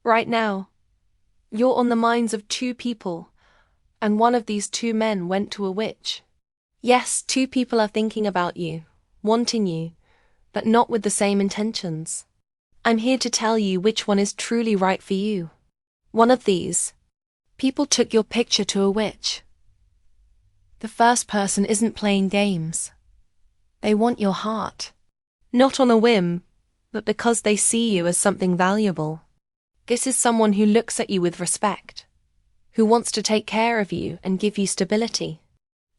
Right now, you're on the minds of two people, and one of these two men went to a witch. Yes, two people are thinking about you, wanting you, but not with the same intentions. I'm here to tell you which one is truly right for you. One of these people took your picture to a witch. The first person isn't playing games. They want your heart. Not on a whim, but because they see you as something valuable. This is someone who looks at you with respect, who wants to take care of you and give you stability.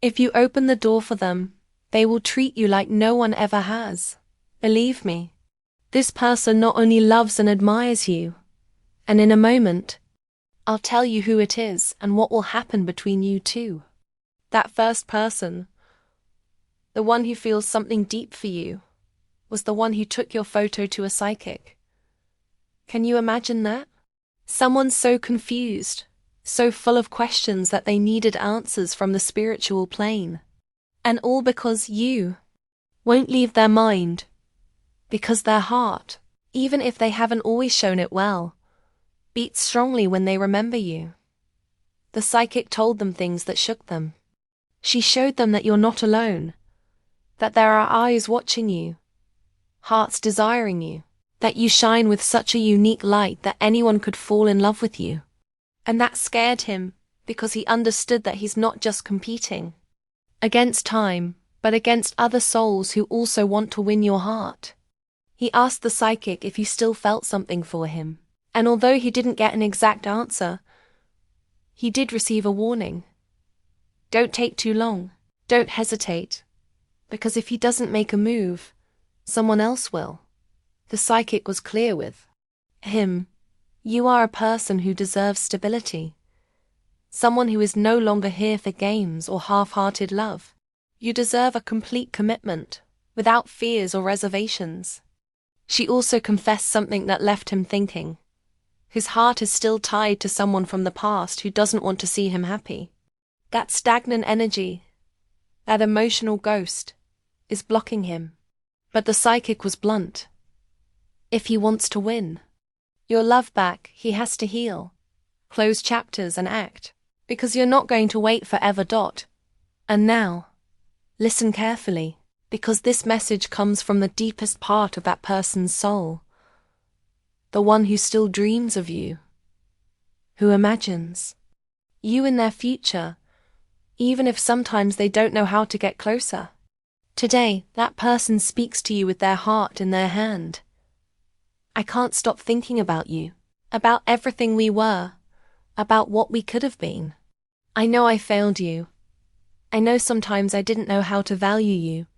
If you open the door for them, they will treat you like no one ever has. Believe me, this person not only loves and admires you, and in a moment, I'll tell you who it is and what will happen between you two. That first person, the one who feels something deep for you, was the one who took your photo to a psychic. Can you imagine that? Someone so confused, so full of questions that they needed answers from the spiritual plane. And all because you won't leave their mind, because their heart, even if they haven't always shown it well, beats strongly when they remember you. The psychic told them things that shook them. She showed them that you're not alone, that there are eyes watching you, hearts desiring you, that you shine with such a unique light that anyone could fall in love with you. And that scared him, because he understood that he's not just competing against time, but against other souls who also want to win your heart. He asked the psychic if you still felt something for him, and although he didn't get an exact answer, he did receive a warning. Don't take too long. Don't hesitate. Because if he doesn't make a move, someone else will. The psychic was clear with him. You are a person who deserves stability. Someone who is no longer here for games or half-hearted love. You deserve a complete commitment, without fears or reservations. She also confessed something that left him thinking. His heart is still tied to someone from the past who doesn't want to see him happy. That stagnant energy, that emotional ghost, is blocking him. But the psychic was blunt. If he wants to win your love back, he has to heal, close chapters and act, because you're not going to wait forever. And now, listen carefully, because this message comes from the deepest part of that person's soul. The one who still dreams of you, who imagines you in their future, even if sometimes they don't know how to get closer. Today, that person speaks to you with their heart in their hand. I can't stop thinking about you, about everything we were, about what we could have been. I know I failed you. I know sometimes I didn't know how to value you,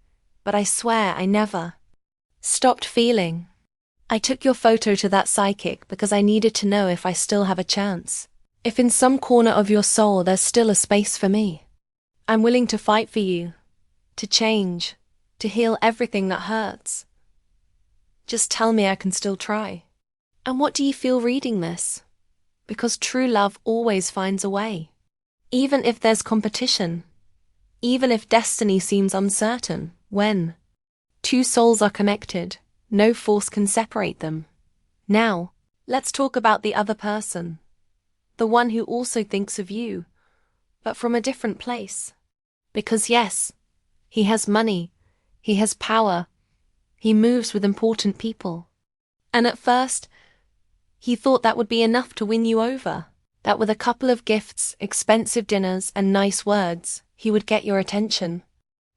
but I swear I never stopped feeling. I took your photo to that psychic because I needed to know if I still have a chance. If in some corner of your soul there's still a space for me. I'm willing to fight for you, to change, to heal everything that hurts. Just tell me I can still try. And what do you feel reading this? Because true love always finds a way. Even if there's competition, even if destiny seems uncertain, when two souls are connected, no force can separate them. Now, let's talk about the other person. The one who also thinks of you, but from a different place. Because yes, he has money, he has power, he moves with important people. And at first, he thought that would be enough to win you over, that with a couple of gifts, expensive dinners, and nice words, he would get your attention.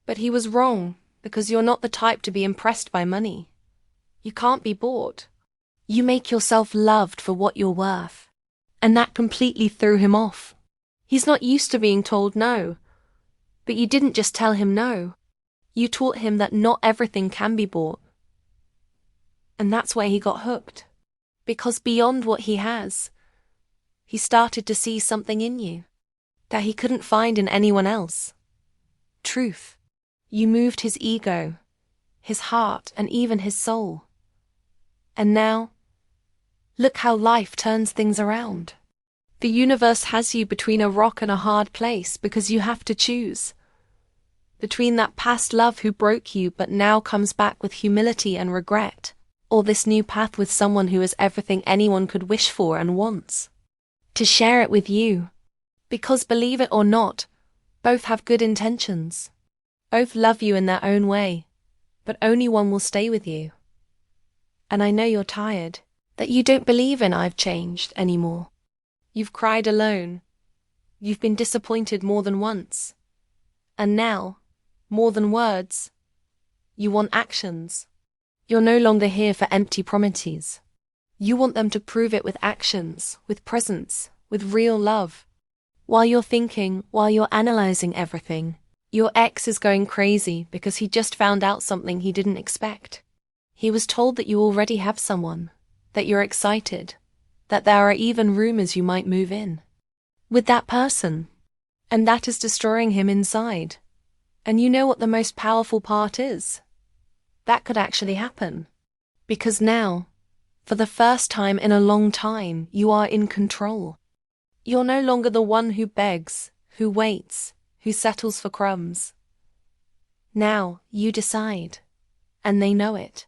But he was wrong, because you're not the type to be impressed by money. You can't be bought. You make yourself loved for what you're worth. And that completely threw him off. He's not used to being told no. But you didn't just tell him no. You taught him that not everything can be bought. And that's where he got hooked. Because beyond what he has, he started to see something in you that he couldn't find in anyone else. Truth. You moved his ego, his heart, and even his soul. And now, look how life turns things around. The universe has you between a rock and a hard place because you have to choose. Between that past love who broke you but now comes back with humility and regret, or this new path with someone who is everything anyone could wish for and wants. To share it with you. Because believe it or not, both have good intentions. Both love you in their own way, but only one will stay with you. And I know you're tired, that you don't believe in I've changed anymore. You've cried alone. You've been disappointed more than once. And now, more than words, you want actions. You're no longer here for empty promises. You want them to prove it with actions, with presence, with real love. While you're thinking, while you're analyzing everything, your ex is going crazy because he just found out something he didn't expect. He was told that you already have someone, that you're excited, that there are even rumors you might move in with that person. And that is destroying him inside. And you know what the most powerful part is? That could actually happen. Because now, for the first time in a long time, you are in control. You're no longer the one who begs, who waits, who settles for crumbs. Now, you decide. And they know it.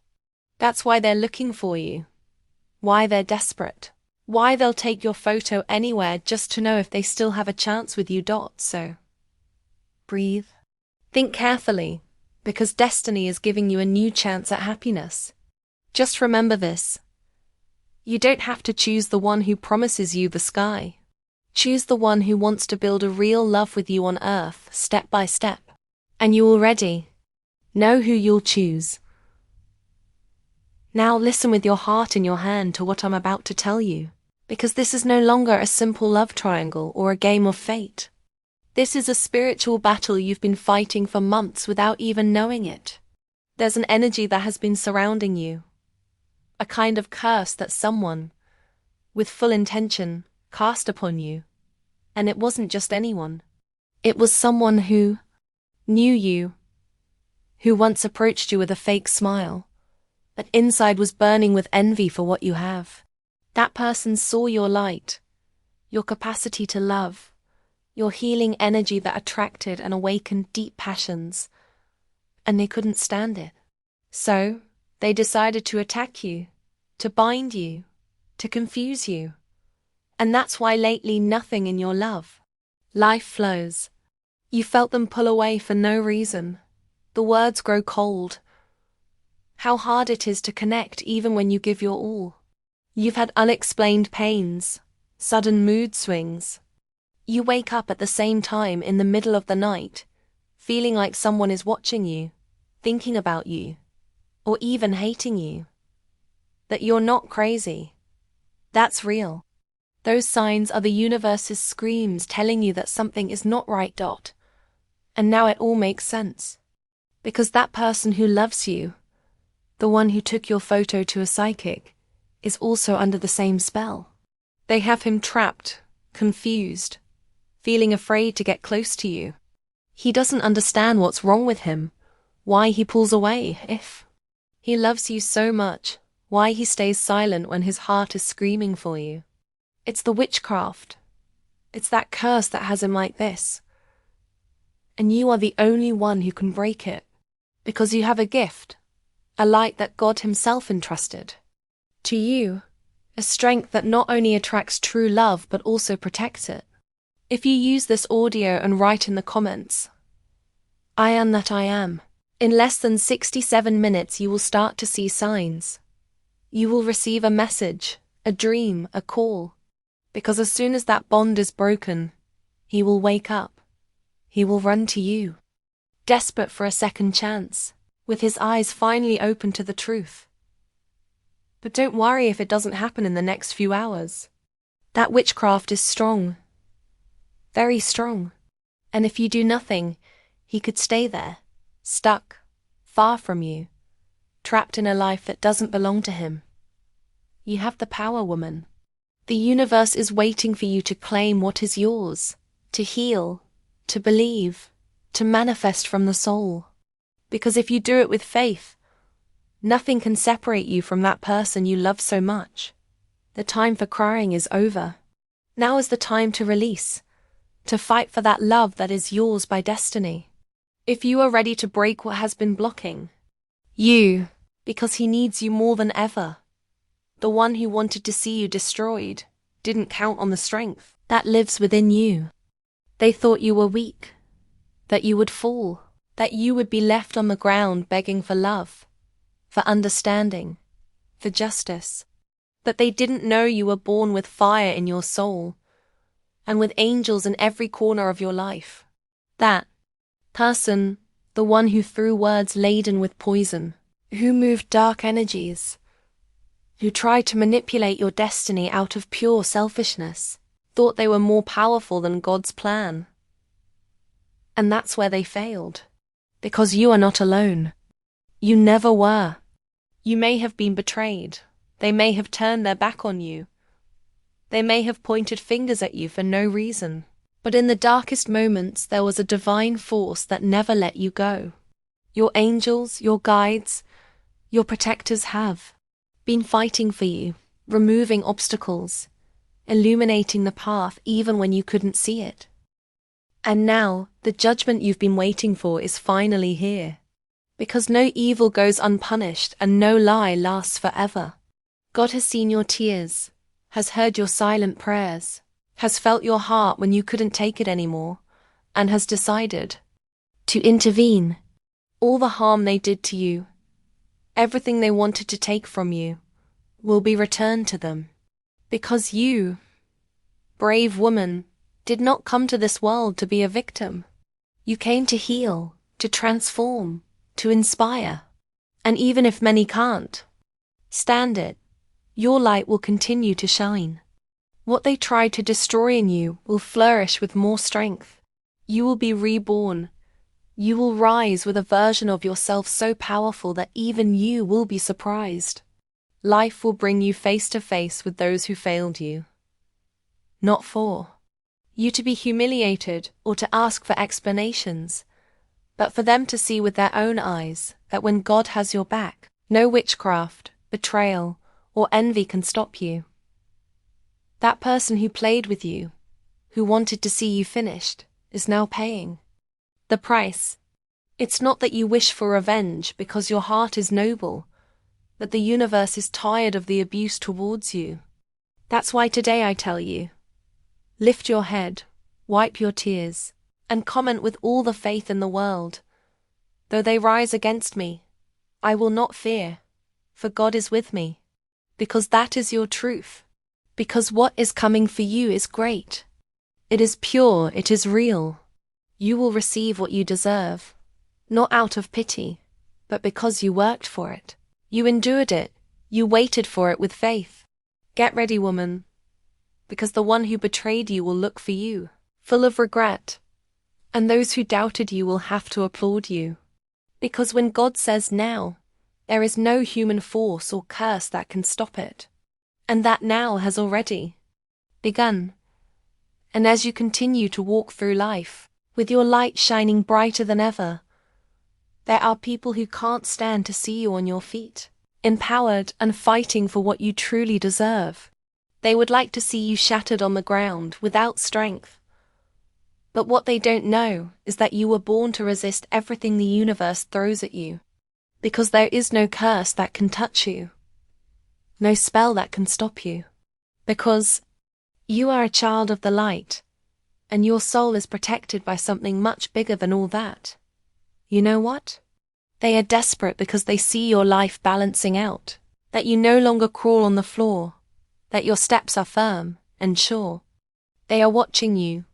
That's why they're looking for you. Why they're desperate. Why they'll take your photo anywhere just to know if they still have a chance with you. So, breathe. Think carefully, because destiny is giving you a new chance at happiness. Just remember this. You don't have to choose the one who promises you the sky. Choose the one who wants to build a real love with you on earth, step by step. And you already know who you'll choose. Now listen with your heart in your hand to what I'm about to tell you, because this is no longer a simple love triangle or a game of fate. This is a spiritual battle you've been fighting for months without even knowing it. There's an energy that has been surrounding you, a kind of curse that someone, with full intention, cast upon you. And it wasn't just anyone. It was someone who knew you, who once approached you with a fake smile, but inside was burning with envy for what you have. That person saw your light, your capacity to love, your healing energy that attracted and awakened deep passions, and they couldn't stand it. So, they decided to attack you, to bind you, to confuse you. And that's why lately nothing in your love life flows. You felt them pull away for no reason. The words grow cold. How hard it is to connect even when you give your all. You've had unexplained pains, sudden mood swings. You wake up at the same time in the middle of the night, feeling like someone is watching you, thinking about you, or even hating you. That you're not crazy. That's real. Those signs are the universe's screams telling you that something is not right. And now it all makes sense. Because that person who loves you, the one who took your photo to a psychic, is also under the same spell. They have him trapped, confused, feeling afraid to get close to you. He doesn't understand what's wrong with him, why he pulls away if he loves you so much, why he stays silent when his heart is screaming for you. It's the witchcraft. It's that curse that has him like this. And you are the only one who can break it, because you have a gift, a light that God himself entrusted to you, a strength that not only attracts true love but also protects it. If you use this audio and write in the comments, I am that I am, in less than 67 minutes you will start to see signs. You will receive a message, a dream, a call. Because as soon as that bond is broken, he will wake up. He will run to you, desperate for a second chance, with his eyes finally open to the truth. But don't worry if it doesn't happen in the next few hours. That witchcraft is strong, very strong. And if you do nothing, he could stay there, stuck, far from you, trapped in a life that doesn't belong to him. You have the power, woman. The universe is waiting for you to claim what is yours, to heal, to believe, to manifest from the soul. Because if you do it with faith, nothing can separate you from that person you love so much. The time for crying is over. Now is the time to release, to fight for that love that is yours by destiny. If you are ready to break what has been blocking you Because he needs you more than ever. The one who wanted to see you destroyed didn't count on the strength that lives within you. They thought you were weak, that you would fall, that you would be left on the ground begging for love, for understanding, for justice. But they didn't know you were born with fire in your soul, and with angels in every corner of your life. That person, the one who threw words laden with poison, who moved dark energies, who tried to manipulate your destiny out of pure selfishness, thought they were more powerful than God's plan. And that's where they failed. Because you are not alone. You never were. You may have been betrayed. They may have turned their back on you. They may have pointed fingers at you for no reason. But in the darkest moments, there was a divine force that never let you go. Your angels, your guides, your protectors have been fighting for you, removing obstacles, illuminating the path even when you couldn't see it. And now, the judgment you've been waiting for is finally here. Because no evil goes unpunished and no lie lasts forever. God has seen your tears, has heard your silent prayers, has felt your heart when you couldn't take it anymore, and has decided to intervene. All the harm they did to you, everything they wanted to take from you, will be returned to them. Because you, brave woman, did not come to this world to be a victim. You came to heal, to transform, to inspire. And even if many can't stand it, your light will continue to shine. What they tried to destroy in you will flourish with more strength. You will be reborn. You will rise with a version of yourself so powerful that even you will be surprised. Life will bring you face to face with those who failed you. Not for you to be humiliated or to ask for explanations, but for them to see with their own eyes that when God has your back, no witchcraft, betrayal, or envy can stop you. That person who played with you, who wanted to see you finished, is now paying the price. It's not that you wish for revenge because your heart is noble, that the universe is tired of the abuse towards you. That's why today I tell you, lift your head, wipe your tears, and comment with all the faith in the world. Though they rise against me, I will not fear, for God is with me. Because that is your truth. Because what is coming for you is great. It is pure, it is real. You will receive what you deserve, not out of pity, but because you worked for it. You endured it, you waited for it with faith. Get ready, woman, because the one who betrayed you will look for you, full of regret, and those who doubted you will have to applaud you. Because when God says now, there is no human force or curse that can stop it. And that now has already begun. And as you continue to walk through life, with your light shining brighter than ever, there are people who can't stand to see you on your feet, empowered and fighting for what you truly deserve. They would like to see you shattered on the ground without strength. But what they don't know is that you were born to resist everything the universe throws at you. Because there is no curse that can touch you, no spell that can stop you. Because you are a child of the light, and your soul is protected by something much bigger than all that. You know what? They are desperate because they see your life balancing out, that you no longer crawl on the floor, that your steps are firm and sure. They are watching you,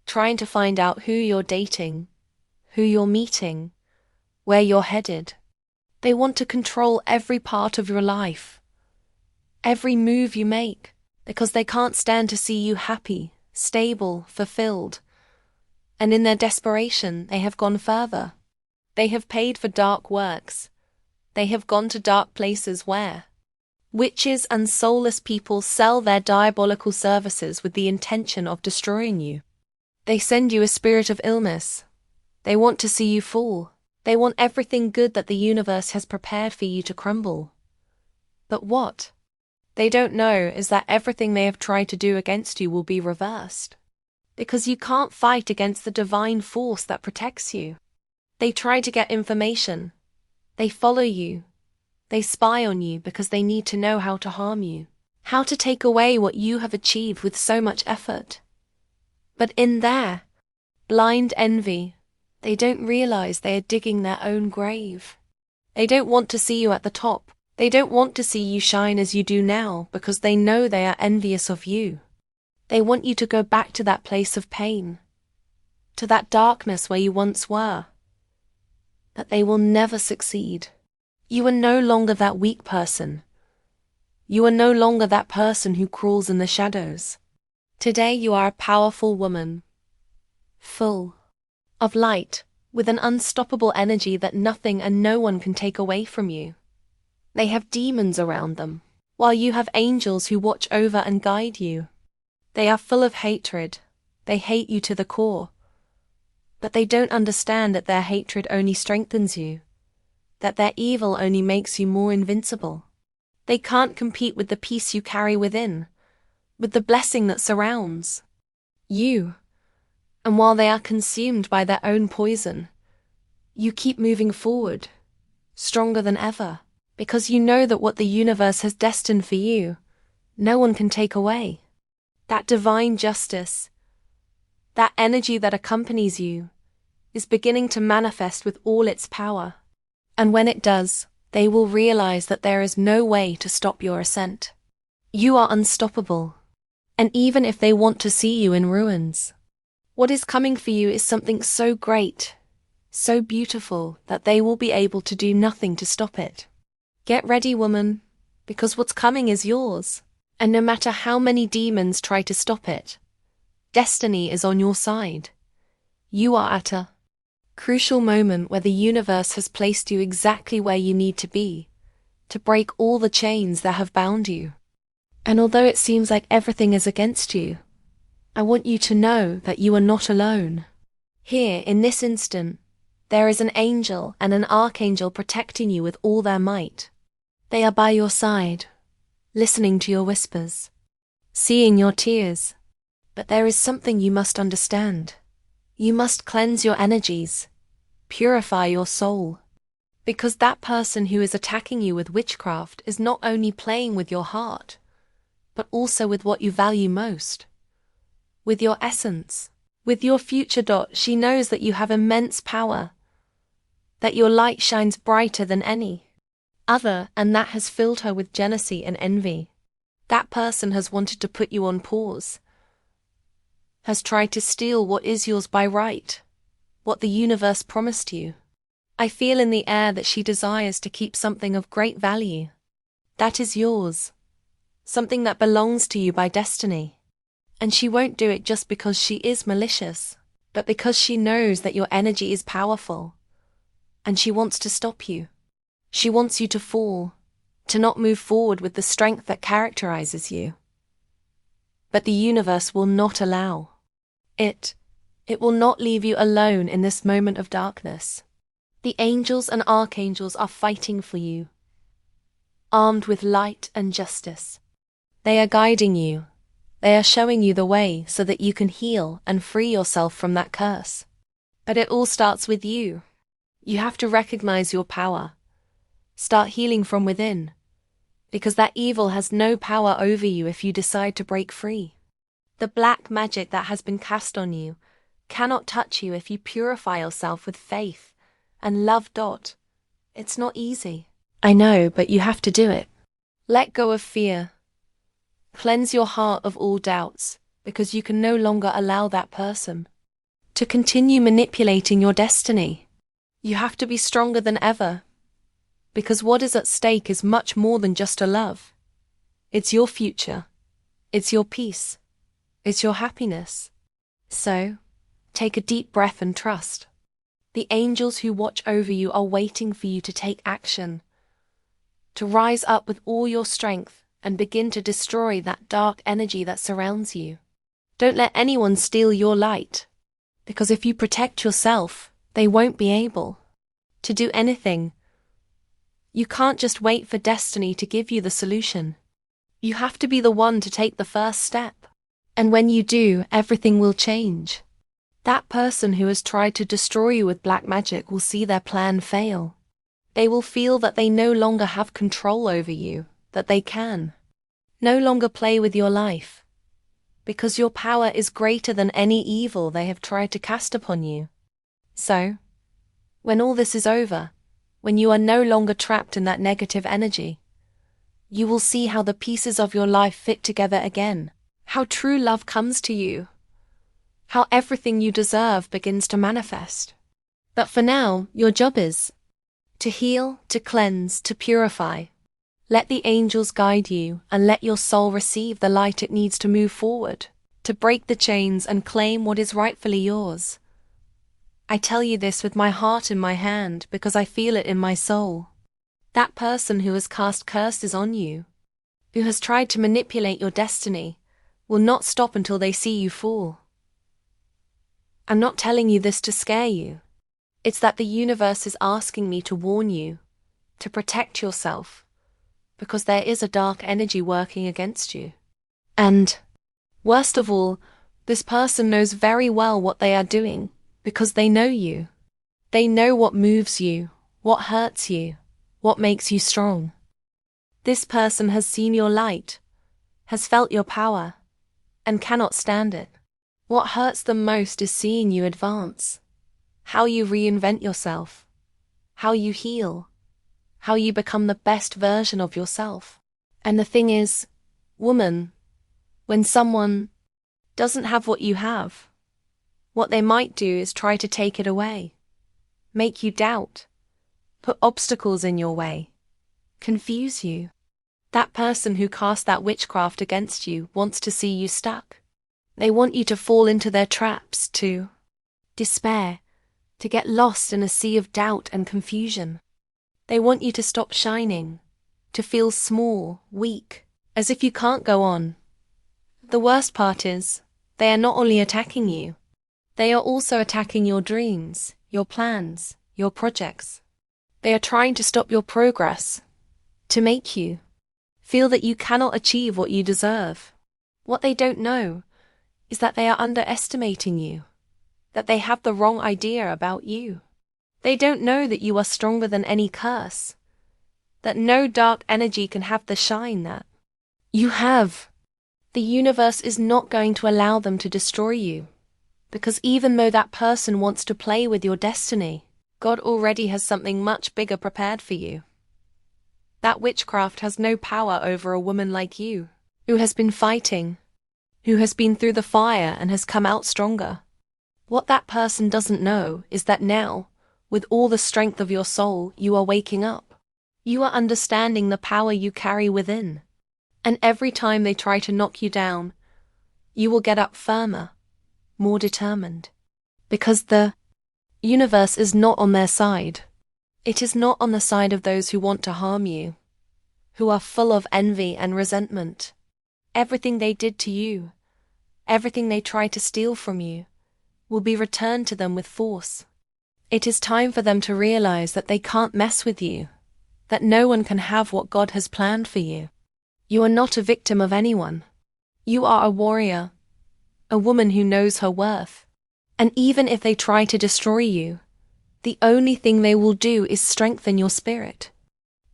trying to find out who you're dating, who you're meeting, where you're headed. They want to control every part of your life, every move you make, because they can't stand to see you happy, stable, fulfilled. And in their desperation, they have gone further. They have paid for dark works. They have gone to dark places where witches and soulless people sell their diabolical services with the intention of destroying you. They send you a spirit of illness. They want to see you fall. They want everything good that the universe has prepared for you to crumble. But what they don't know is that everything they have tried to do against you will be reversed. Because you can't fight against the divine force that protects you. They try to get information. They follow you. They spy on you because they need to know how to harm you, how to take away what you have achieved with so much effort. But in their blind envy, they don't realize they are digging their own grave. They don't want to see you at the top. They don't want to see you shine as you do now because they know they are envious of you. They want you to go back to that place of pain, to that darkness where you once were. But they will never succeed. You are no longer that weak person. You are no longer that person who crawls in the shadows. Today you are a powerful woman, full of light, with an unstoppable energy that nothing and no one can take away from you. They have demons around them, while you have angels who watch over and guide you. They are full of hatred. They hate you to the core. But they don't understand that their hatred only strengthens you, that their evil only makes you more invincible. They can't compete with the peace you carry within, with the blessing that surrounds you. And while they are consumed by their own poison, you keep moving forward, stronger than ever, because you know that what the universe has destined for you, no one can take away. That divine justice, that energy that accompanies you, is beginning to manifest with all its power. And when it does, they will realize that there is no way to stop your ascent. You are unstoppable. And even if they want to see you in ruins, what is coming for you is something so great, so beautiful, that they will be able to do nothing to stop it. Get ready, woman, because what's coming is yours. And no matter how many demons try to stop it, destiny is on your side. You are at a crucial moment where the universe has placed you exactly where you need to be, to break all the chains that have bound you. And although it seems like everything is against you, I want you to know that you are not alone. Here, in this instant, there is an angel and an archangel protecting you with all their might. They are by your side, listening to your whispers, seeing your tears. But there is something you must understand. You must cleanse your energies, purify your soul. Because that person who is attacking you with witchcraft is not only playing with your heart, but also with what you value most. With your essence, with your future. She knows that you have immense power, that your light shines brighter than any other, and that has filled her with jealousy and envy. That person has wanted to put you on pause, has tried to steal what is yours by right, what the universe promised you. I feel in the air that she desires to keep something of great value. That is yours, something that belongs to you by destiny. And she won't do it just because she is malicious, but because she knows that your energy is powerful. And she wants to stop you. She wants you to fall, to not move forward with the strength that characterizes you. But the universe will not allow. It will not leave you alone in this moment of darkness. The angels and archangels are fighting for you, armed with light and justice. They are guiding you. They are showing you the way so that you can heal and free yourself from that curse. But it all starts with you. You have to recognize your power. Start healing from within, because that evil has no power over you if you decide to break free. The black magic that has been cast on you cannot touch you if you purify yourself with faith and love. It's not easy. I know, but you have to do it. Let go of fear. Cleanse your heart of all doubts, because you can no longer allow that person to continue manipulating your destiny. You have to be stronger than ever, because what is at stake is much more than just a love. It's your future. It's your peace. It's your happiness. So, take a deep breath and trust. The angels who watch over you are waiting for you to take action, to rise up with all your strength and begin to destroy that dark energy that surrounds you. Don't let anyone steal your light, because if you protect yourself, they won't be able to do anything. You can't just wait for destiny to give you the solution. You have to be the one to take the first step. And when you do, everything will change. That person who has tried to destroy you with black magic will see their plan fail. They will feel that they no longer have control over you, that they can no longer play with your life, because your power is greater than any evil they have tried to cast upon you. So, when all this is over, when you are no longer trapped in that negative energy, you will see how the pieces of your life fit together again, how true love comes to you, how everything you deserve begins to manifest. But for now, your job is to heal, to cleanse, to purify. Let the angels guide you and let your soul receive the light it needs to move forward, to break the chains and claim what is rightfully yours. I tell you this with my heart in my hand because I feel it in my soul. That person who has cast curses on you, who has tried to manipulate your destiny, will not stop until they see you fall. I'm not telling you this to scare you. It's that the universe is asking me to warn you, to protect yourself, because there is a dark energy working against you. And, worst of all, this person knows very well what they are doing, because they know you. They know what moves you, what hurts you, what makes you strong. This person has seen your light, has felt your power, and cannot stand it. What hurts them most is seeing you advance, how you reinvent yourself, how you heal, how you become the best version of yourself. And the thing is, woman, when someone doesn't have what you have, what they might do is try to take it away, make you doubt, put obstacles in your way, confuse you. That person who cast that witchcraft against you wants to see you stuck. They want you to fall into their traps, to despair, to get lost in a sea of doubt and confusion. They want you to stop shining, to feel small, weak, as if you can't go on. The worst part is, they are not only attacking you, they are also attacking your dreams, your plans, your projects. They are trying to stop your progress, to make you feel that you cannot achieve what you deserve. What they don't know is that they are underestimating you, that they have the wrong idea about you. They don't know that you are stronger than any curse, that no dark energy can have the shine that you have. The universe is not going to allow them to destroy you, because even though that person wants to play with your destiny, God already has something much bigger prepared for you. That witchcraft has no power over a woman like you, who has been fighting, who has been through the fire and has come out stronger. What that person doesn't know is that now, with all the strength of your soul, you are waking up. You are understanding the power you carry within. And every time they try to knock you down, you will get up firmer, more determined. Because the universe is not on their side. It is not on the side of those who want to harm you, who are full of envy and resentment. Everything they did to you, everything they tried to steal from you, will be returned to them with force. It is time for them to realize that they can't mess with you, that no one can have what God has planned for you. You are not a victim of anyone. You are a warrior, a woman who knows her worth. And even if they try to destroy you, the only thing they will do is strengthen your spirit.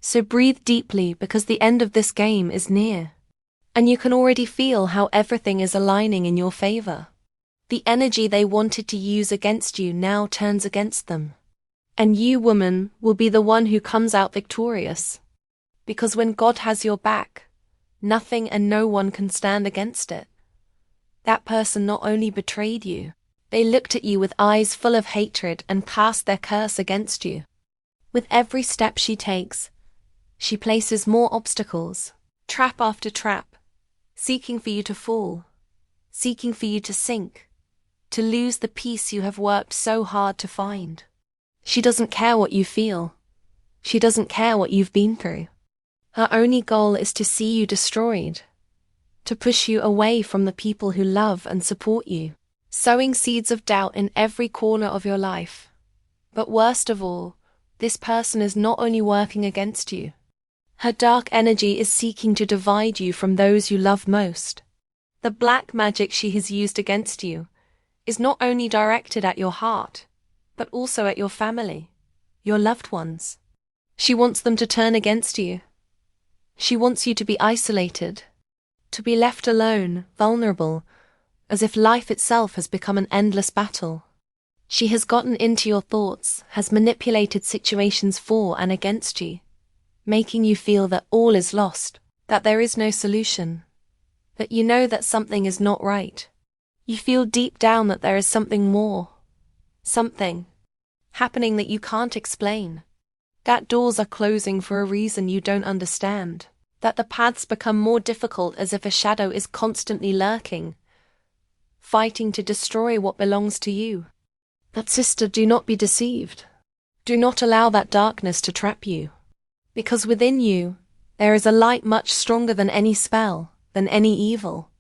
So breathe deeply because the end of this game is near. And you can already feel how everything is aligning in your favor. The energy they wanted to use against you now turns against them. And you, woman, will be the one who comes out victorious. Because when God has your back, nothing and no one can stand against it. That person not only betrayed you, they looked at you with eyes full of hatred and cast their curse against you. With every step she takes, she places more obstacles, trap after trap, seeking for you to fall, seeking for you to sink, to lose the peace you have worked so hard to find. She doesn't care what you feel. She doesn't care what you've been through. Her only goal is to see you destroyed, to push you away from the people who love and support you, sowing seeds of doubt in every corner of your life. But worst of all, this person is not only working against you. Her dark energy is seeking to divide you from those you love most. The black magic she has used against you is not only directed at your heart, but also at your family, your loved ones. She wants them to turn against you. She wants you to be isolated, to be left alone, vulnerable, as if life itself has become an endless battle. She has gotten into your thoughts, has manipulated situations for and against you, making you feel that all is lost, that there is no solution, that you know that something is not right. You feel deep down that there is something more, something happening that you can't explain, that doors are closing for a reason you don't understand, that the paths become more difficult as if a shadow is constantly lurking, fighting to destroy what belongs to you. But sister, do not be deceived. Do not allow that darkness to trap you. Because within you, there is a light much stronger than any spell, than any evil.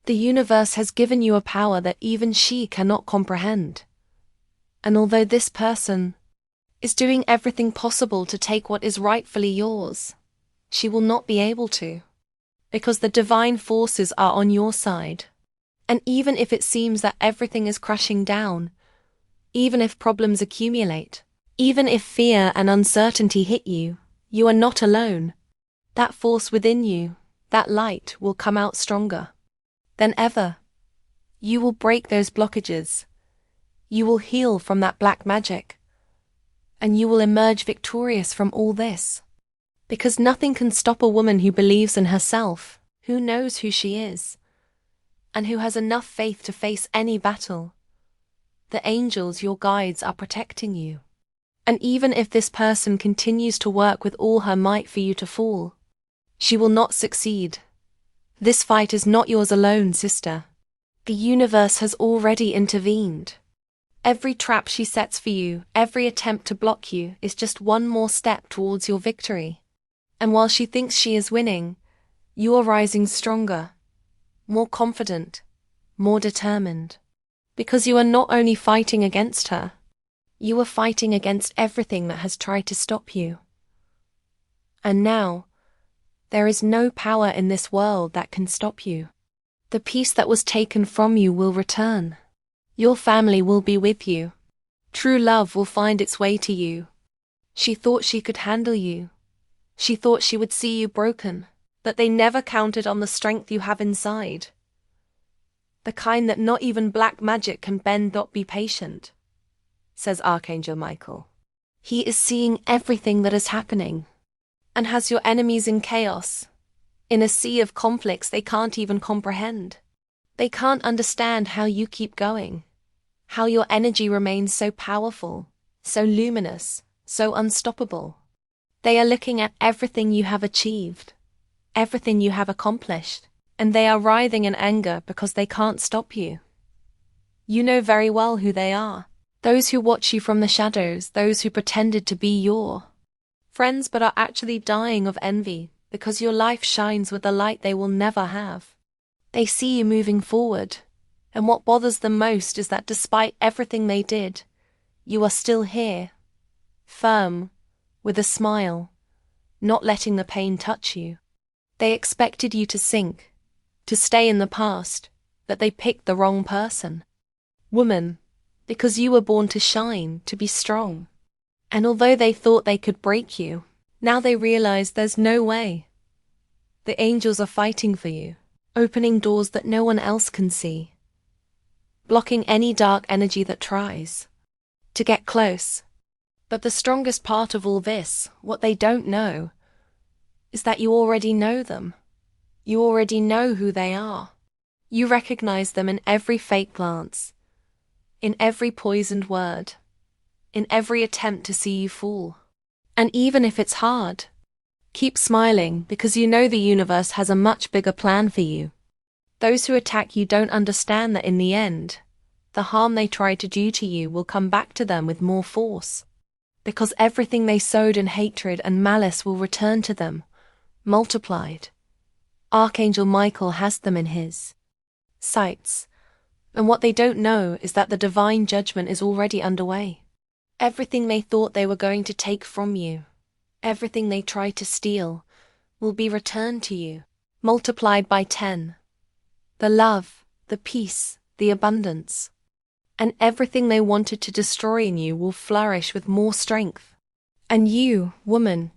The universe has given you a power that even she cannot comprehend. And although this person is doing everything possible to take what is rightfully yours, she will not be able to. Because the divine forces are on your side. And even if it seems that everything is crashing down, even if problems accumulate, even if fear and uncertainty hit you, you are not alone. That force within you, that light, will come out stronger than ever. You will break those blockages. You will heal from that black magic. And you will emerge victorious from all this. Because nothing can stop a woman who believes in herself, who knows who she is, and who has enough faith to face any battle. The angels, your guides, are protecting you. And even if this person continues to work with all her might for you to fall, she will not succeed. This fight is not yours alone, sister. The universe has already intervened. Every trap she sets for you, every attempt to block you, is just one more step towards your victory. And while she thinks she is winning, you are rising stronger, more confident, more determined. Because you are not only fighting against her, you are fighting against everything that has tried to stop you. And now, there is no power in this world that can stop you. The peace that was taken from you will return. Your family will be with you. True love will find its way to you. She thought she could handle you. She thought she would see you broken, but they never counted on the strength you have inside. The kind that not even black magic can bend. Be patient, says Archangel Michael. He is seeing everything that is happening, and has your enemies in chaos, in a sea of conflicts they can't even comprehend. They can't understand how you keep going, how your energy remains so powerful, so luminous, so unstoppable. They are looking at everything you have achieved, everything you have accomplished, and they are writhing in anger because they can't stop you. You know very well who they are. Those who watch you from the shadows, those who pretended to be your friends but are actually dying of envy because your life shines with a light they will never have. They see you moving forward, and what bothers them most is that despite everything they did, you are still here, firm, with a smile, not letting the pain touch you. They expected you to sink, to stay in the past, that they picked the wrong person. Woman, because you were born to shine, to be strong. And although they thought they could break you, now they realize there's no way. The angels are fighting for you, opening doors that no one else can see, blocking any dark energy that tries to get close. But the strongest part of all this, what they don't know, is that you already know them. You already know who they are. You recognize them in every fake glance, in every poisoned word, in every attempt to see you fall. And even if it's hard, keep smiling because you know the universe has a much bigger plan for you. Those who attack you don't understand that in the end, the harm they try to do to you will come back to them with more force. Because everything they sowed in hatred and malice will return to them, multiplied. Archangel Michael has them in his sights, and what they don't know is that the divine judgment is already underway. Everything they thought they were going to take from you, everything they tried to steal, will be returned to you, multiplied by 10. The love, the peace, the abundance, and everything they wanted to destroy in you will flourish with more strength. And you, woman,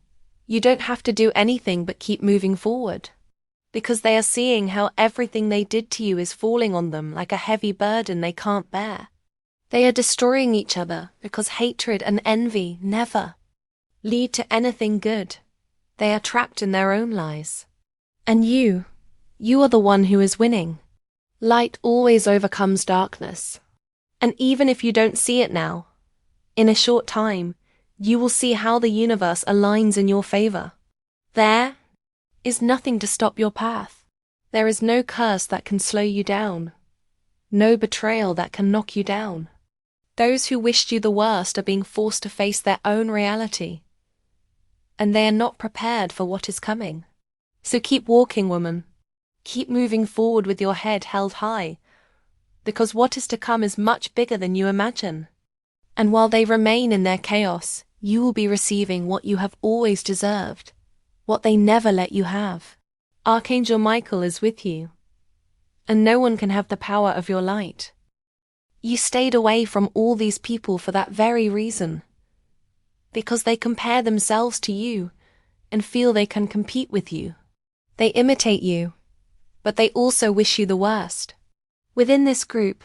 you don't have to do anything but keep moving forward. Because they are seeing how everything they did to you is falling on them like a heavy burden they can't bear. They are destroying each other because hatred and envy never lead to anything good. They are trapped in their own lies. And you are the one who is winning. Light always overcomes darkness. And even if you don't see it now, in a short time, you will see how the universe aligns in your favor. There is nothing to stop your path. There is no curse that can slow you down. No betrayal that can knock you down. Those who wished you the worst are being forced to face their own reality. And they are not prepared for what is coming. So keep walking, woman. Keep moving forward with your head held high, because what is to come is much bigger than you imagine. And while they remain in their chaos, you will be receiving what you have always deserved, what they never let you have. Archangel Michael is with you, and no one can have the power of your light. You stayed away from all these people for that very reason, because they compare themselves to you and feel they can compete with you. They imitate you, but they also wish you the worst. Within this group,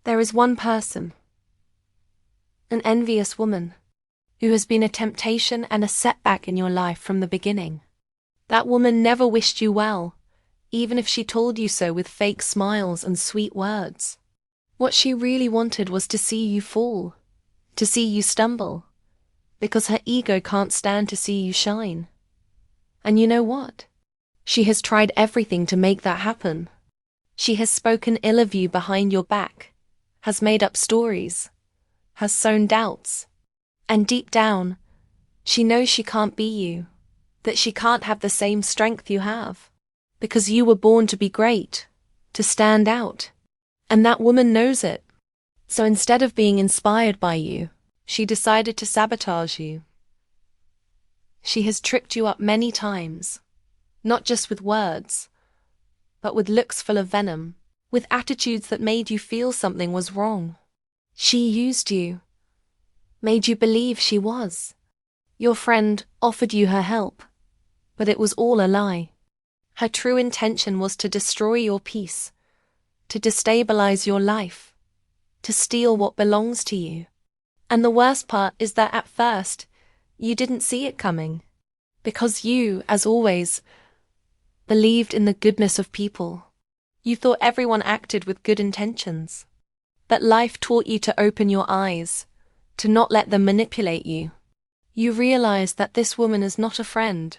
there is one person, an envious woman, who has been a temptation and a setback in your life from the beginning. That woman never wished you well, even if she told you so with fake smiles and sweet words. What she really wanted was to see you fall, to see you stumble, because her ego can't stand to see you shine. And you know what? She has tried everything to make that happen. She has spoken ill of you behind your back, has made up stories, has sown doubts. And deep down, she knows she can't be you, that she can't have the same strength you have, because you were born to be great, to stand out. And that woman knows it. So instead of being inspired by you, she decided to sabotage you. She has tricked you up many times, not just with words, but with looks full of venom, with attitudes that made you feel something was wrong. She used you, made you believe she was. Your friend offered you her help, but it was all a lie. Her true intention was to destroy your peace, to destabilize your life, to steal what belongs to you. And the worst part is that at first, you didn't see it coming, because you, as always, believed in the goodness of people. You thought everyone acted with good intentions. But life taught you to open your eyes, to not let them manipulate you. You realized that this woman is not a friend,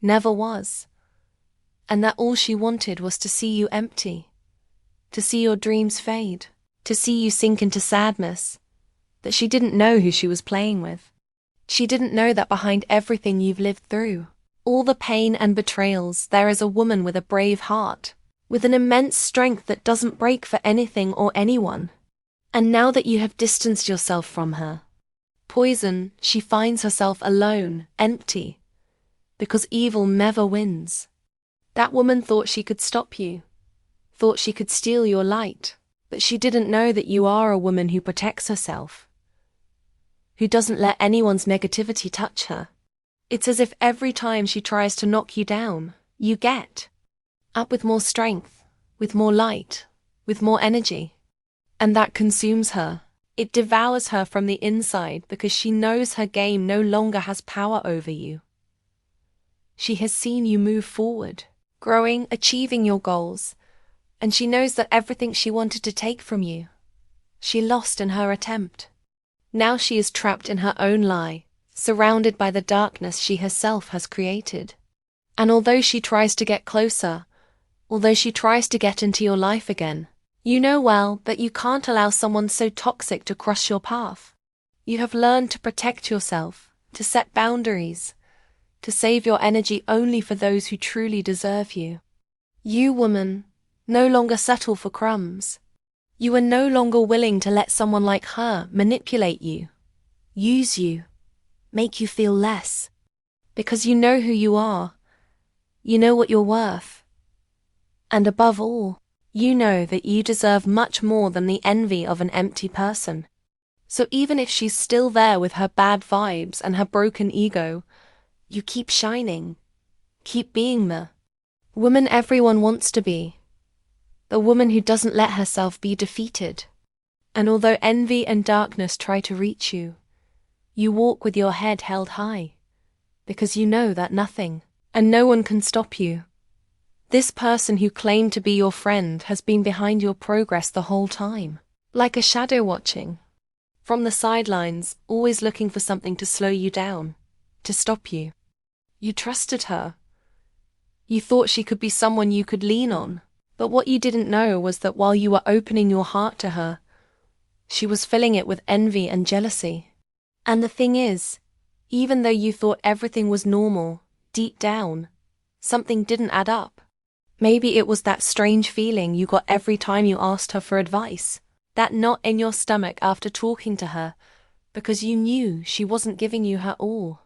never was, and that all she wanted was to see you empty, to see your dreams fade, to see you sink into sadness, that she didn't know who she was playing with. She didn't know that behind everything you've lived through, all the pain and betrayals, there is a woman with a brave heart, with an immense strength that doesn't break for anything or anyone. And now that you have distanced yourself from her, poison, she finds herself alone, empty, because evil never wins. That woman thought she could stop you, thought she could steal your light, but she didn't know that you are a woman who protects herself, who doesn't let anyone's negativity touch her. It's as if every time she tries to knock you down, you get up with more strength, with more light, with more energy. And that consumes her. It devours her from the inside because she knows her game no longer has power over you. She has seen you move forward, growing, achieving your goals, and she knows that everything she wanted to take from you, she lost in her attempt. Now she is trapped in her own lie, surrounded by the darkness she herself has created. And although she tries to get closer, although she tries to get into your life again, you know well that you can't allow someone so toxic to cross your path. You have learned to protect yourself, to set boundaries, to save your energy only for those who truly deserve you. You, woman, no longer settle for crumbs. You are no longer willing to let someone like her manipulate you, use you, make you feel less. Because you know who you are. You know what you're worth. And above all, you know that you deserve much more than the envy of an empty person. So even if she's still there with her bad vibes and her broken ego, you keep shining. Keep being the woman everyone wants to be. The woman who doesn't let herself be defeated. And although envy and darkness try to reach you, you walk with your head held high, because you know that nothing and no one can stop you. This person who claimed to be your friend has been behind your progress the whole time, like a shadow watching from the sidelines, always looking for something to slow you down, to stop you. You trusted her. You thought she could be someone you could lean on, but what you didn't know was that while you were opening your heart to her, she was filling it with envy and jealousy. And the thing is, even though you thought everything was normal, deep down, something didn't add up. Maybe it was that strange feeling you got every time you asked her for advice, that knot in your stomach after talking to her, because you knew she wasn't giving you her all.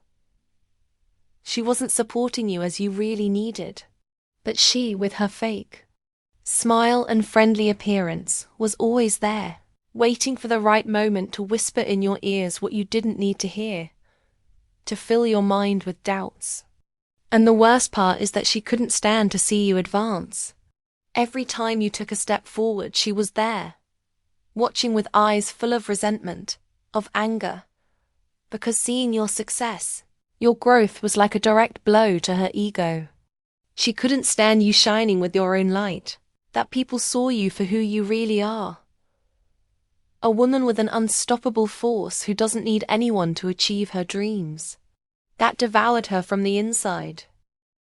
She wasn't supporting you as you really needed. But she, with her fake smile and friendly appearance, was always there, waiting for the right moment to whisper in your ears what you didn't need to hear, to fill your mind with doubts. And the worst part is that she couldn't stand to see you advance. Every time you took a step forward, she was there, watching with eyes full of resentment, of anger, because seeing your success, your growth was like a direct blow to her ego. She couldn't stand you shining with your own light, that people saw you for who you really are. A woman with an unstoppable force who doesn't need anyone to achieve her dreams. That devoured her from the inside.